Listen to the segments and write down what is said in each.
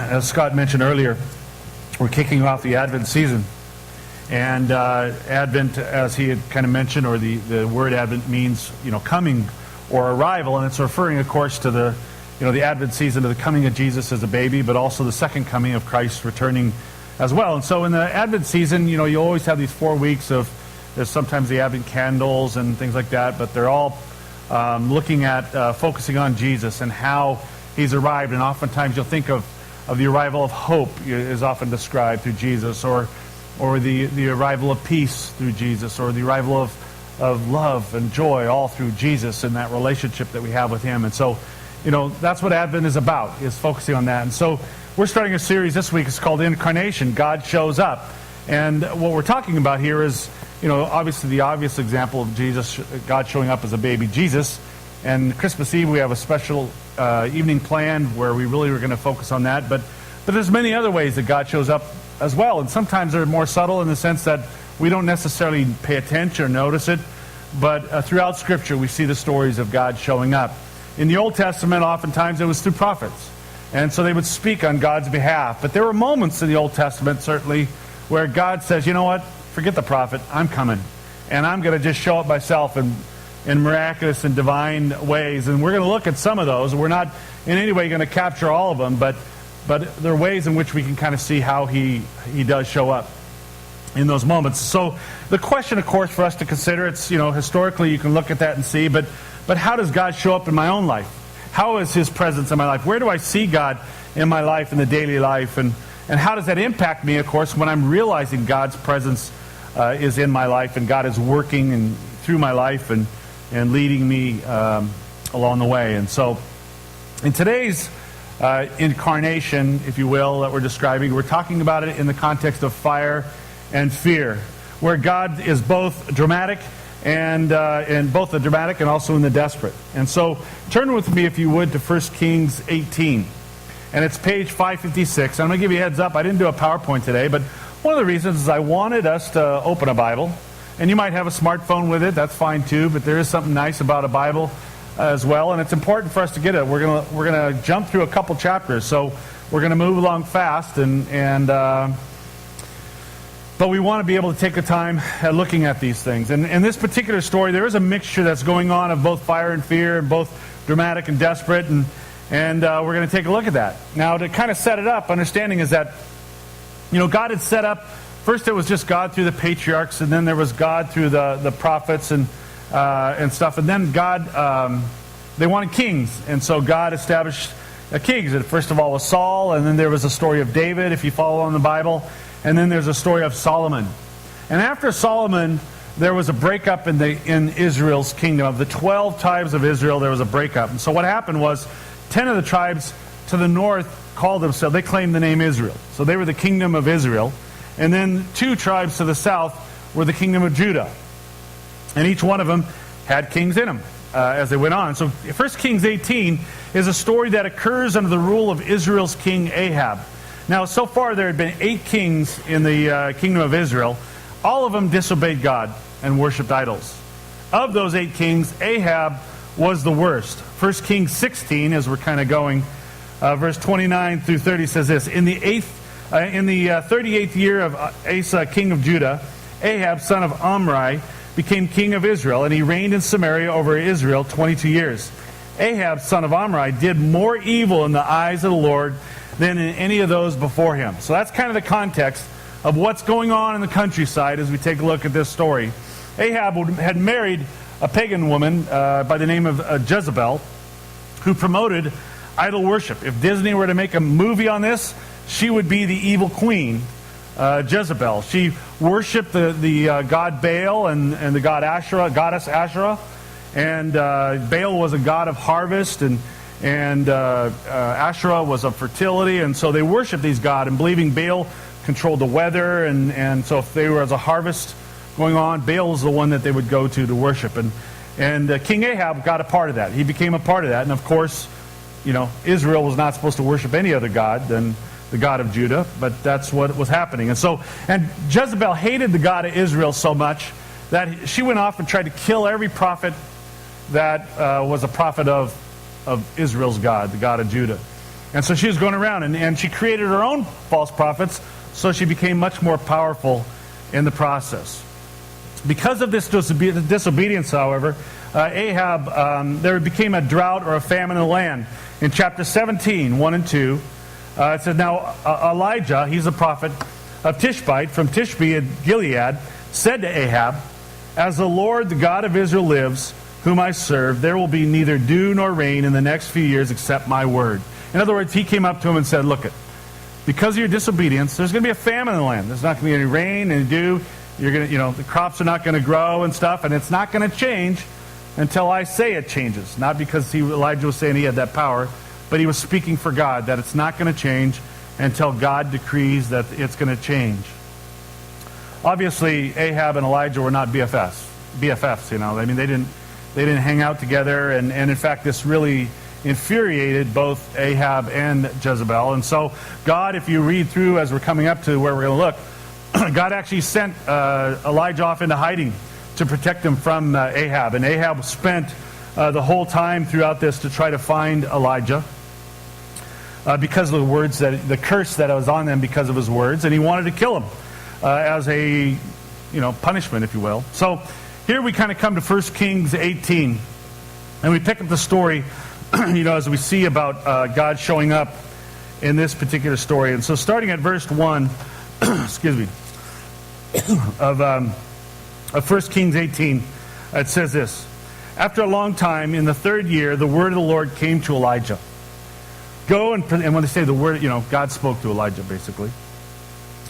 as Scott mentioned earlier, we're kicking off the Advent season. And Advent, as he had kind of mentioned, or the word Advent means, coming or arrival, and it's referring, of course, to the Advent season, to the coming of Jesus as a baby, but also the second coming of Christ returning as well. And so in the Advent season, you always have these 4 weeks of, there's sometimes the Advent candles and things like that, but they're all looking at focusing on Jesus and how he's arrived. And oftentimes you'll think of the arrival of hope is often described through Jesus, or the arrival of peace through Jesus, or the arrival of love and joy all through Jesus and that relationship that we have with him. And so, that's what Advent is about, is focusing on that. And so we're starting a series this week. It's called Incarnation, God Shows Up. And what we're talking about here is, obviously the obvious example of Jesus, God showing up as a baby Jesus. And Christmas Eve we have a special evening planned where we really are going to focus on that. But there's many other ways that God shows up as well. And sometimes they're more subtle in the sense that we don't necessarily pay attention or notice it. But throughout Scripture we see the stories of God showing up. In the Old Testament, oftentimes it was through prophets. And so they would speak on God's behalf. But there were moments in the Old Testament, certainly, where God says, you know what, forget the prophet, I'm coming. And I'm going to just show up myself in miraculous and divine ways. And we're going to look at some of those. We're not in any way going to capture all of them, but there are ways in which we can kind of see how he does show up in those moments. So the question, of course, for us to consider, it's, historically you can look at that and see, but how does God show up in my own life? How is his presence in my life? Where do I see God in my life, in the daily life? And how does that impact me, of course, when I'm realizing God's presence is in my life and God is working and through my life and leading me along the way. And so in today's incarnation, if you will, that we're describing, we're talking about it in the context of fire and fear, where God is both dramatic and in both the dramatic and also in the desperate. And so turn with me, if you would, to 1 Kings 18. And it's page 556. I'm going to give you a heads up. I didn't do a PowerPoint today, but one of the reasons is I wanted us to open a Bible. And you might have a smartphone with it. That's fine too. But there is something nice about a Bible as well. And it's important for us to get it. We're gonna jump through a couple chapters. So we're going to move along fast. But we want to be able to take the time at looking at these things. And in this particular story, there is a mixture that's going on of both fire and fear, and both dramatic and desperate. And we're going to take a look at that. Now, to kind of set it up, understanding is that, God had set up, first it was just God through the patriarchs, and then there was God through the prophets and stuff. And then God, they wanted kings. And so God established kings. And first of all was Saul, and then there was a story of David, if you follow on the Bible. And then there's a story of Solomon. And after Solomon, there was a breakup in Israel's kingdom. Of the 12 tribes of Israel, there was a breakup. And so what happened was 10 of the tribes to the north called themselves, they claimed the name Israel. So they were the kingdom of Israel. And then 2 tribes to the south were the kingdom of Judah. And each one of them had kings in them as they went on. So 1 Kings 18 is a story that occurs under the rule of Israel's king Ahab. Now, so far there had been 8 kings in the kingdom of Israel. All of them disobeyed God and worshipped idols. Of those 8 kings, Ahab was the worst. 1 Kings 16, as we're kind of going, verse 29 through 30 says this: In the 38th year of Asa, king of Judah, Ahab, son of Omri, became king of Israel, and he reigned in Samaria over Israel 22 years. Ahab, son of Omri, did more evil in the eyes of the Lord than in any of those before him. So that's kind of the context of what's going on in the countryside as we take a look at this story. Ahab had married a pagan woman by the name of Jezebel, who promoted idol worship. If Disney were to make a movie on this, she would be the evil queen, Jezebel. She worshipped the god Baal and the goddess Asherah. And Baal was a god of harvest, and Asherah was of fertility, and so they worshipped these gods, and believing Baal controlled the weather, and so if there was a harvest going on, Baal was the one that they would go to worship. And King Ahab got a part of that. He became a part of that, and of course, Israel was not supposed to worship any other god than the God of Judah, but that's what was happening. And Jezebel hated the God of Israel so much that she went off and tried to kill every prophet that was a prophet of Israel's God, the God of Judah. And so she was going around, and she created her own false prophets, so she became much more powerful in the process. Because of this disobedience, however, Ahab, there became a drought or a famine in the land. In chapter 17, 1 and 2, it says, Now Elijah, he's a prophet of Tishbite, from Tishbe in Gilead, said to Ahab, As the Lord, the God of Israel lives, whom I serve, there will be neither dew nor rain in the next few years except my word. In other words, he came up to him and said, Look, because of your disobedience, there's going to be a famine in the land. There's not going to be any rain, any dew. You're going to, the crops are not going to grow and stuff, and it's not going to change until I say it changes. Not because Elijah was saying he had that power, but he was speaking for God, that it's not going to change until God decrees that it's going to change. Obviously, Ahab and Elijah were not BFFs, I mean, they didn't hang out together, and in fact, this really infuriated both Ahab and Jezebel. And so God, if you read through as we're coming up to where we're going to look, God actually sent Elijah off into hiding to protect him from Ahab. And Ahab spent the whole time throughout this to try to find Elijah because of the curse that was on them because of his words, and he wanted to kill him as a punishment, if you will. So here we kind of come to 1 Kings 18, and we pick up the story as we see about God showing up in this particular story. And so starting at verse 1 excuse me, of 1 Kings 18, it says this: After a long time, in the third year, the word of the Lord came to Elijah. Go and when they say the word, God spoke to Elijah basically.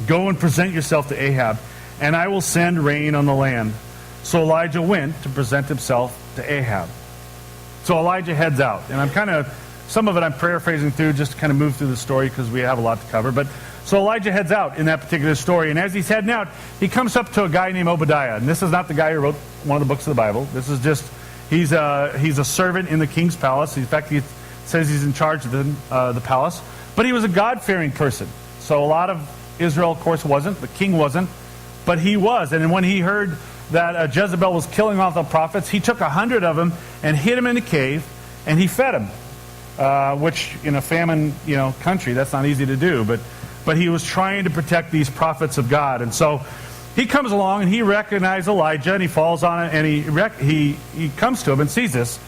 Go and present yourself to Ahab, and I will send rain on the land. So Elijah went to present himself to Ahab. So Elijah heads out, and some of it I'm paraphrasing through just to kind of move through the story because we have a lot to cover. But so Elijah heads out in that particular story, and as he's heading out, he comes up to a guy named Obadiah. And this is not the guy who wrote one of the books of the Bible. This is just, he's a servant in the king's palace. In fact, he says he's in charge of the palace. But he was a God-fearing person. So a lot of Israel, of course, wasn't. The king wasn't. But he was. And when he heard that Jezebel was killing off the prophets, he took 100 of them and hid them in a cave, and he fed them. Which, in a famine, country, that's not easy to do. But he was trying to protect these prophets of God. And so he comes along, and he recognizes Elijah, and he falls on it, and he comes to him and sees this.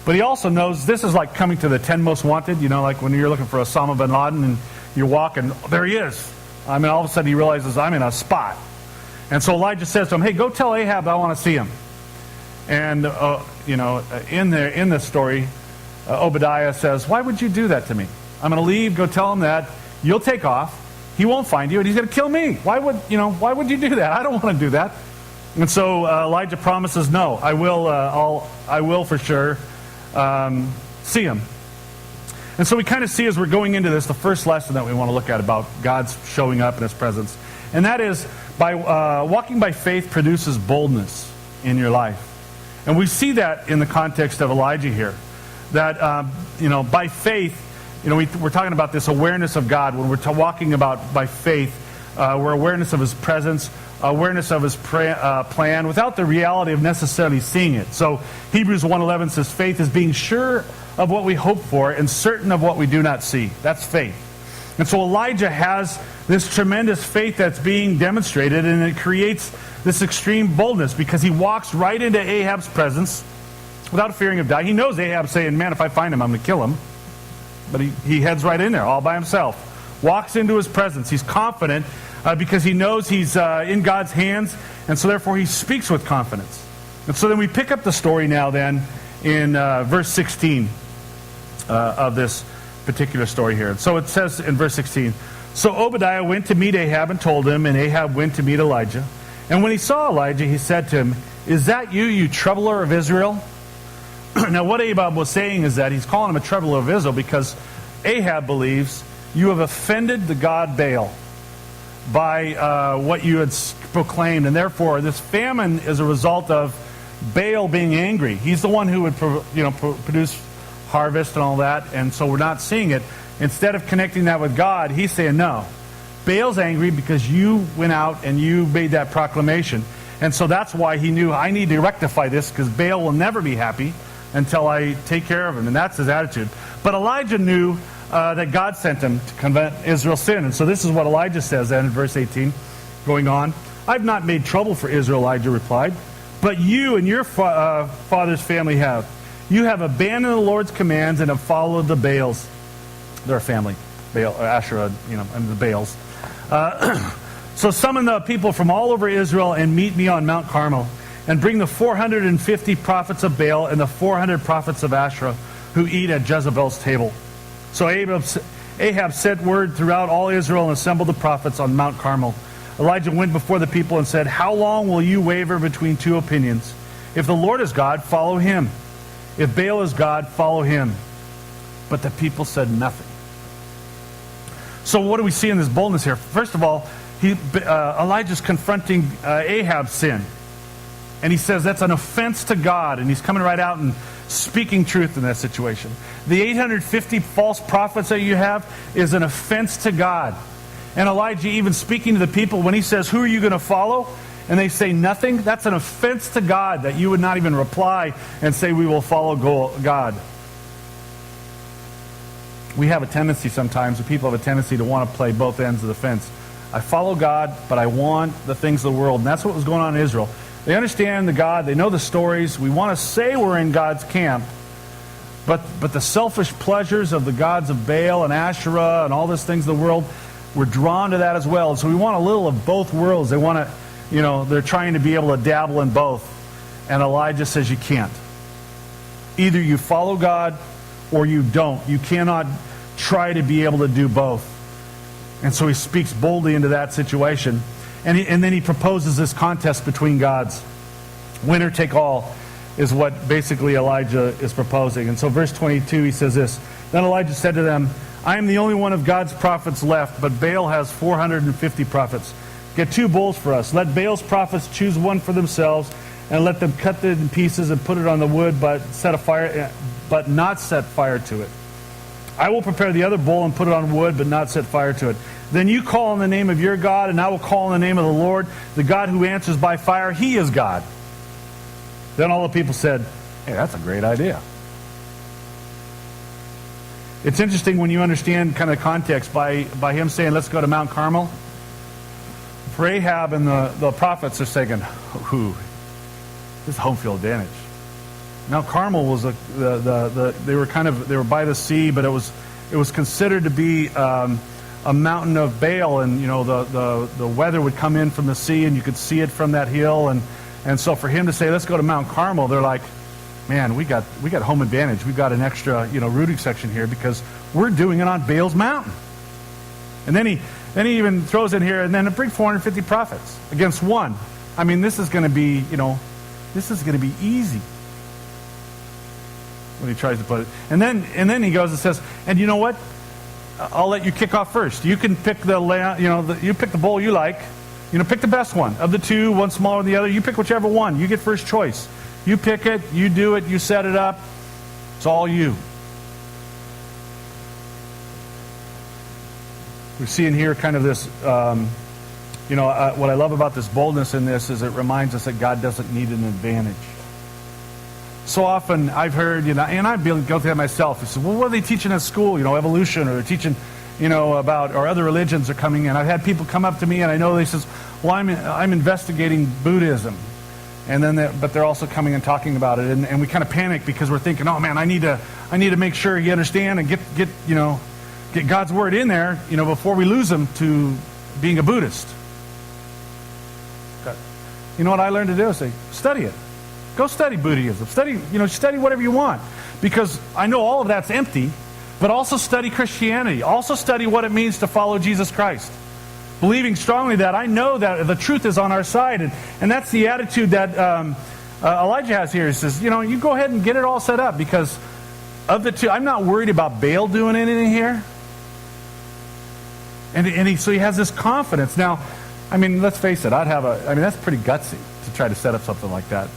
But he also knows this is like coming to the 10 most wanted, like when you're looking for Osama bin Laden, and you walk, and there he is. All of a sudden he realizes, I'm in a spot. And so Elijah says to him, hey, go tell Ahab I want to see him. And, in this story, Obadiah says, why would you do that to me? I'm going to leave, go tell him that. You'll take off. He won't find you, and he's going to kill me. Why would you do that? I don't want to do that. And so Elijah promises, no, I will for sure see him. And so we kind of see as we're going into this, the first lesson that we want to look at about God's showing up in his presence. And that is, by walking by faith produces boldness in your life. And we see that in the context of Elijah here. That, by faith, we're talking about this awareness of God. When we're walking about by faith, we're awareness of his presence, awareness of his plan, without the reality of necessarily seeing it. So Hebrews 1:11 says, faith is being sure of what we hope for and certain of what we do not see. That's faith. And so Elijah has this tremendous faith that's being demonstrated, and it creates this extreme boldness because he walks right into Ahab's presence without fearing of death. He knows Ahab's saying, man, if I find him, I'm going to kill him. But he heads right in there all by himself, walks into his presence. He's confident because he knows he's in God's hands, and so therefore he speaks with confidence. And so then we pick up the story now then in verse 16 of this particular story here. So it says in verse 16, so Obadiah went to meet Ahab and told him, and Ahab went to meet Elijah. And when he saw Elijah, he said to him, is that you troubler of Israel? Now what Ahab was saying is that he's calling him a troubler of Israel because Ahab believes you have offended the god Baal by what you had proclaimed, and therefore this famine is a result of Baal being angry. He's the one who would produce harvest and all that, and so we're not seeing it. Instead of connecting that with God, he's saying, no, Baal's angry because you went out and you made that proclamation. And so that's why he knew, I need to rectify this because Baal will never be happy until I take care of him. And that's his attitude. But Elijah knew that God sent him to convert Israel's sin. And so this is what Elijah says then in verse 18, going on. I've not made trouble for Israel, Elijah replied, but you and your father's family have. You have abandoned the Lord's commands and have followed the Baals. They're a family, Baal, Asherah, and the Baals. So summon the people from all over Israel and meet me on Mount Carmel, and bring the 450 prophets of Baal and the 400 prophets of Asherah who eat at Jezebel's table. So Ahab sent word throughout all Israel and assembled the prophets on Mount Carmel. Elijah went before the people and said, how long will you waver between two opinions? If the Lord is God, follow him. If Baal is God, follow him. But the people said nothing. So what do we see in this boldness here? First of all, Elijah's confronting Ahab's sin. And he says that's an offense to God. And he's coming right out and speaking truth in that situation. The 850 false prophets that you have is an offense to God. And Elijah even speaking to the people when he says, who are you going to follow? And they say nothing. That's an offense to God that you would not even reply and say we will follow God. We have a tendency sometimes, the people have a tendency to want to play both ends of the fence. I follow God, but I want the things of the world. And that's what was going on in Israel. They understand the God, they know the stories. We want to say we're in God's camp, but the selfish pleasures of the gods of Baal and Asherah and all these things of the world, we're drawn to that as well. And so we want a little of both worlds. They want to, they're trying to be able to dabble in both. And Elijah says you can't. Either you follow God or you don't. You cannot try to be able to do both. And so he speaks boldly into that situation. And then he proposes this contest between gods. Winner take all is what basically Elijah is proposing. And so verse 22, he says this. Then Elijah said to them, I am the only one of God's prophets left, but Baal has 450 prophets. Get 2 bulls for us. Let Baal's prophets choose one for themselves, and let them cut it in pieces and put it on the wood, but not set fire to it. I will prepare the other bull and put it on wood, but not set fire to it. Then you call on the name of your God, and I will call on the name of the Lord, the God who answers by fire. He is God. Then all the people said, hey, that's a great idea. It's interesting when you understand kind of context by him saying, let's go to Mount Carmel. For Ahab and the prophets are saying, this is home field advantage. Mount Carmel was they were by the sea, but it was considered to be a mountain of Baal, and the weather would come in from the sea, and you could see it from that hill, and so for him to say, let's go to Mount Carmel, they're like, man, we got home advantage. We've got an extra rooting section here because we're doing it on Baal's mountain. And then he even throws in here, and then bring 450 prophets against one. I mean, this is going to be easy. When he tries to put it, and then he goes and says, and you know what? I'll let you kick off first. You can pick you pick the bowl you like. Pick the best one of the 2, one smaller than the other. You pick whichever one. You get first choice. You pick it. You do it. You set it up. It's all you. We see in here kind of this. What I love about this boldness in this is it reminds us that God doesn't need an advantage. So often I've heard, and I've been guilty of myself. He said, well, what are they teaching at school? Evolution, or they're teaching, about, or other religions are coming in. I've had people come up to me, and I know they says, well, I'm investigating Buddhism. And then, but they're also coming and talking about it, and we kind of panic because we're thinking, oh man, I need to make sure you understand and get God's word in there, before we lose them to being a Buddhist. You know what I learned to do? Is say, study it. Go study Buddhism. Study whatever you want. Because I know all of that's empty, but also study Christianity. Also study what it means to follow Jesus Christ. Believing strongly that I know that the truth is on our side. And that's the attitude that Elijah has here. He says, you go ahead and get it all set up, because of the 2, I'm not worried about Baal doing anything here. So he has this confidence. Now, let's face it, that's pretty gutsy to try to set up something like that.